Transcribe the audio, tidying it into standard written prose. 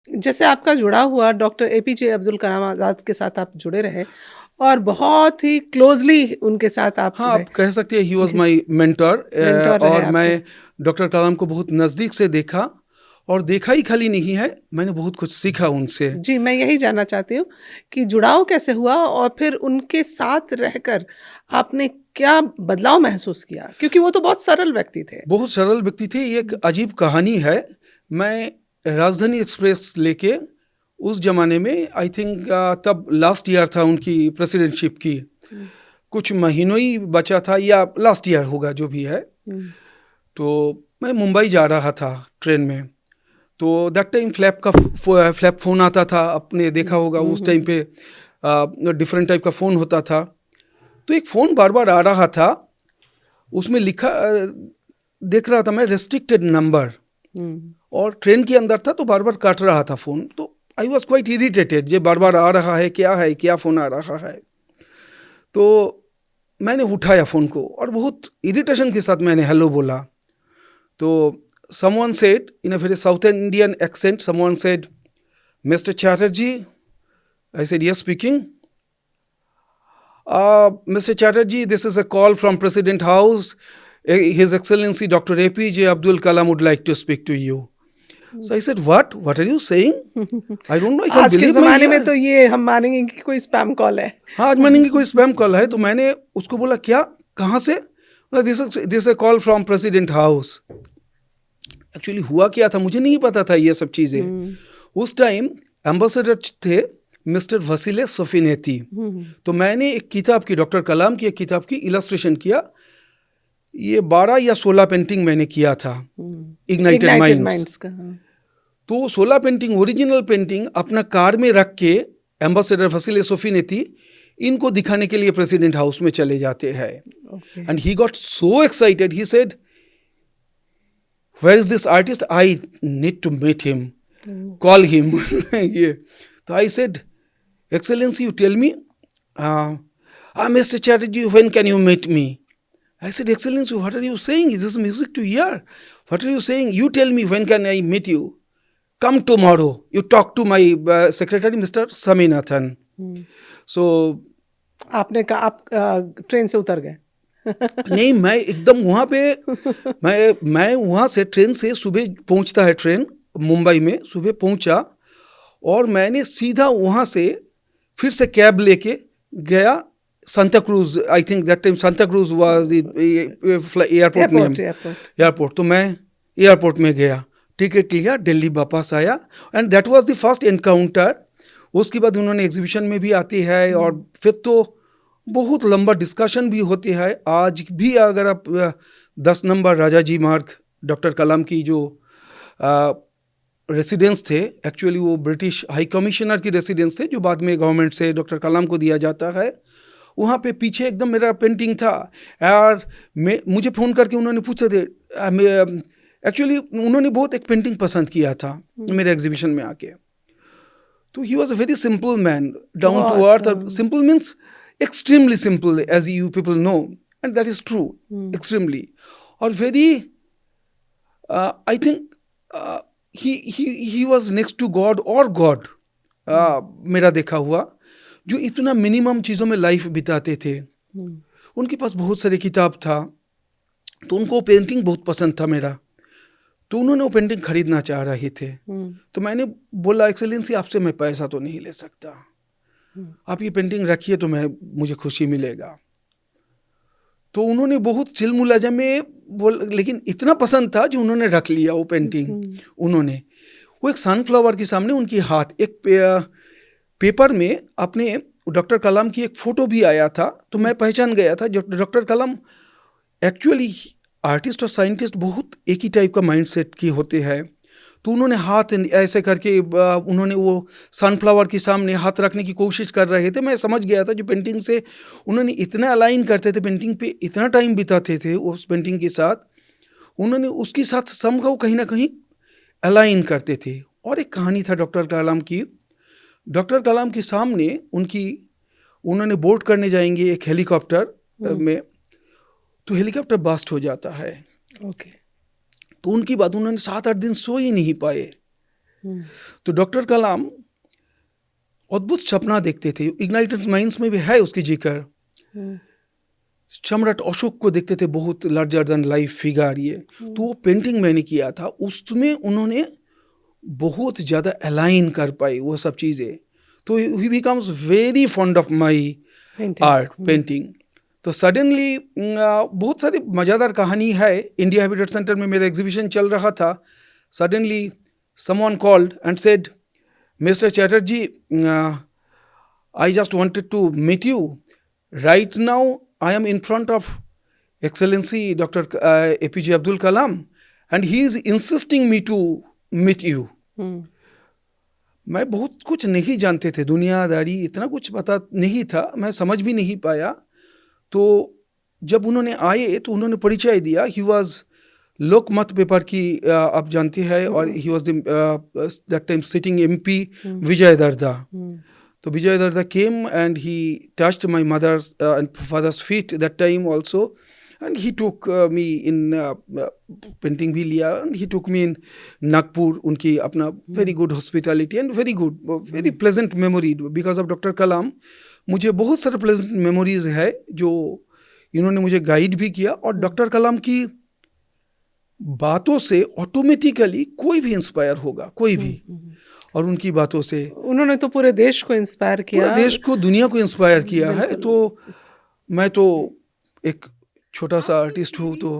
जैसे आपका जुड़ा हुआ डॉक्टर एपीजे अब्दुल कलाम आज़ाद के साथ आप जुड़े रहे और बहुत ही क्लोज़ली उनके साथ आप हाँ, रहे। आप कह सकते हैं he was ji, my mentor mentor रहे और आपके। मैं डॉक्टर कलाम को बहुत नज़दीक से देखा और देखा ही खाली नहीं है, मैंने बहुत कुछ सीखा उनसे। जी, मैं यही जानना चाहती हूँ कि जुड़ाव कैसे हुआ और फिर उनके साथ रहकर आपने क्या बदलाव महसूस किया? क्योंकि वो तो बहुत सरल व्यक्ति थे। बहुत सरल व्यक्ति थे, ये एक हुँ, अजीब कहानी है। मैं राजधानी एक्सप्रेस लेके उस ज़माने में आई थिंक तब लास्ट ईयर था उनकी प्रेसिडेंटशिप की। हुँ, कुछ महीनों ही बचा था या लास्ट ईयर होगा जो भी है। हुँ, तो मैं मुंबई जा रहा था ट्रेन में। तो दैट टाइम फ्लैप फ़ोन आता था, आपने हुँ, देखा होगा हुँ, उस हुँ, टाइम हुँ, पे डिफरेंट टाइप का फ़ोन होता था। तो एक फ़ोन बार-बार आ रहा था, उसमें लिखा देख रहा था मैं रेस्ट्रिक्टेड नंबर हुँ, और ट्रेन के अंदर था तो बार-बार काट रहा था फ़ोन। तो आई वाज़ क्वाइट इरिटेटेड, ये बार-बार आ रहा है, क्या है? क्या फ़ोन आ रहा है? तो मैंने उठाया फ़ोन को और बहुत इरिटेशन के साथ मैंने हेलो बोला। तो someone said in a very South Indian accent, someone said, Mr. Chatterjee. I said, yes, speaking. Mr. Chatterjee, this is a call from President House. His Excellency Dr. APJ Abdul Kalam would like to speak to you. Hmm. So I said, what? What are you saying? I don't know, I can't आज के believe my ज़माने में ear. तो ये हम मानेंगे कि कोई स्पैम कॉल है। हाँ, आज मानेंगे कोई स्पैम कॉल है। तो मैंने उसको बोला, क्या? कहाँ से? बोला, this is call from president house. Actually हुआ क्या था, मुझे नहीं पता था ये सब चीज़ें। हुँ, उस टाइम एम्बेसडर थे मिस्टर वसीले सफिनेती। हुँ, हुँ, तो मैंने एक किताब की, डॉक्टर कलाम की एक किताब की इलस्ट्रेशन किया। ये 12 या 16 पेंटिंग मैंने किया था, हुँ। Ignited ignited minds. माइंड्स का, हाँ। तो 16 पेंटिंग, ओरिजिनल पेंटिंग अपना कार में रख के एम्बेसडर वसीले सफिनेती इनको दिखाने के लिए प्रेसिडेंट हाउस में चले जाते हैं। Okay. And he got so excited, he said, where is this artist, I need to meet him, hmm, call him. ये तो I said, Excellency, you tell me, Mr. Chatterjee, when can you meet me? I said, Excellency, what are you saying? Is this music to hear? What are you saying? You tell me, when can I meet you? Come tomorrow. You talk to my secretary, Mr. Saminathan. Hmm. So, आपने कहा आप train से उतर गए। नहीं, मैं एकदम वहाँ पे, मैं वहाँ से ट्रेन से सुबह पहुँचता है ट्रेन, मुंबई में सुबह पहुँचा और मैंने सीधा वहाँ से फिर से कैब लेके गया Santa cruise. I think that time Santa cruise was airport name, airport. Airport. तो मैं एयरपोर्ट में गया, टिकट लिया, दिल्ली वापस आया and that was the first encounter. उसके बाद उन्होंने एग्जीबिशन में भी आती है हुँ, और फिर तो बहुत लंबा डिस्कशन भी होती है। आज भी अगर आप 10 नंबर राजा जी मार्ग, डॉक्टर कलाम की जो रेसिडेंस थे, एक्चुअली वो ब्रिटिश हाई कमिश्नर की रेसिडेंस थे जो बाद में गवर्नमेंट से डॉक्टर कलाम को दिया जाता है। वहाँ पे पीछे एकदम मेरा पेंटिंग था। और मुझे फ़ोन करके उन्होंने पूछे थे, एक्चुअली उन्होंने बहुत एक पेंटिंग पसंद किया था हुँ। मेरे एग्जीबिशन में आके। तो he was a very simple man, down to बहुत earth. Simple means extremely simple, as you people know, and that is true, हुँ, एक्सट्रीमली। और very, I think he was next to God और God, हुँ, मेरा देखा हुआ, जो इतना मिनिमम चीज़ों में लाइफ बिताते थे। हुँ, उनके पास बहुत सारे किताब था, तो उनको पेंटिंग बहुत पसंद था मेरा, तो उन्होंने वो पेंटिंग खरीदना चाह रहे थे। हुँ, तो मैंने बोला, एक्सेलेंसी आपसे मैं पैसा तो नहीं ले सकता, हुँ, आप ये पेंटिंग रखिए तो मुझे खुशी मिलेगा। तो उन्होंने बहुत चिलमुलाजा में बोल, लेकिन इतना पसंद था जो उन्होंने रख लिया वो पेंटिंग। हुँ, उन्होंने वो एक सनफ्लावर के सामने उनकी हाथ एक पेपर में अपने, डॉक्टर कलाम की एक फ़ोटो भी आया था, तो मैं पहचान गया था जो डॉक्टर कलाम एक्चुअली आर्टिस्ट और साइंटिस्ट बहुत एक ही टाइप का माइंडसेट की होते हैं। तो उन्होंने हाथ ऐसे करके उन्होंने वो सनफ्लावर के सामने हाथ रखने की कोशिश कर रहे थे। मैं समझ गया था जो पेंटिंग से उन्होंने इतना अलाइन करते थे, पेंटिंग पे इतना टाइम बिताते थे उस पेंटिंग के साथ, उन्होंने उसके साथ समहाउ कहीं ना कहीं अलाइन करते थे। और एक कहानी था डॉक्टर कलाम की। डॉक्टर कलाम के सामने उनकी, उन्होंने बोर्ड करने जाएंगे एक हेलीकॉप्टर हुँ, में, तो हेलीकॉप्टर ब्लास्ट हो जाता है। ओके। तो उनकी बात, उन्होंने 7-8 दिन सो ही नहीं पाए। तो डॉक्टर कलाम अद्भुत सपना देखते थे, इग्नाइटेड माइंड्स में भी है उसकी जिक्र। सम्राट अशोक को देखते थे बहुत लार्जर देन लाइफ फिगर ये। तो वो पेंटिंग मैंने किया था, उसमें उन्होंने बहुत ज़्यादा अलाइन कर पाई वो सब चीज़ें। तो ही becomes very fond of my art painting. तो सडनली बहुत सारी मज़ेदार कहानी है। इंडिया हैबिटेट सेंटर में मेरा एग्जीबिशन चल रहा था। Suddenly someone called and said, mister Chatterjee, I just wanted to meet you right now. I am in front of Excellency Dr. APJ Abdul Kalam and he is insisting me to meet you. मैं बहुत कुछ नहीं जानते थे, दुनियादारी इतना कुछ पता नहीं था, मैं समझ भी नहीं पाया। तो जब उन्होंने आए तो उन्होंने परिचय दिया। ही वॉज लोकमत पेपर की आप जानते हैं, और he was that time sitting MP Vijay Darda. So Vijay Darda came and he touched my mother's and father's feet that time also, and he took me in painting भी लिया, and he took me in Nagpur, उनकी अपना very good hospitality and very good, very pleasant memory because of Dr. Kalam। मुझे बहुत सारे pleasant memories है जो इन्होंने मुझे गाइड भी किया। और डॉक्टर कलाम की बातों से ऑटोमेटिकली कोई भी इंस्पायर होगा, कोई भी। और उनकी बातों से उन्होंने तो पूरे देश को इंस्पायर किया, पूरे देश को, दुनिया को इंस्पायर किया है। तो मैं तो एक छोटा सा आर्टिस्ट हूँ, तो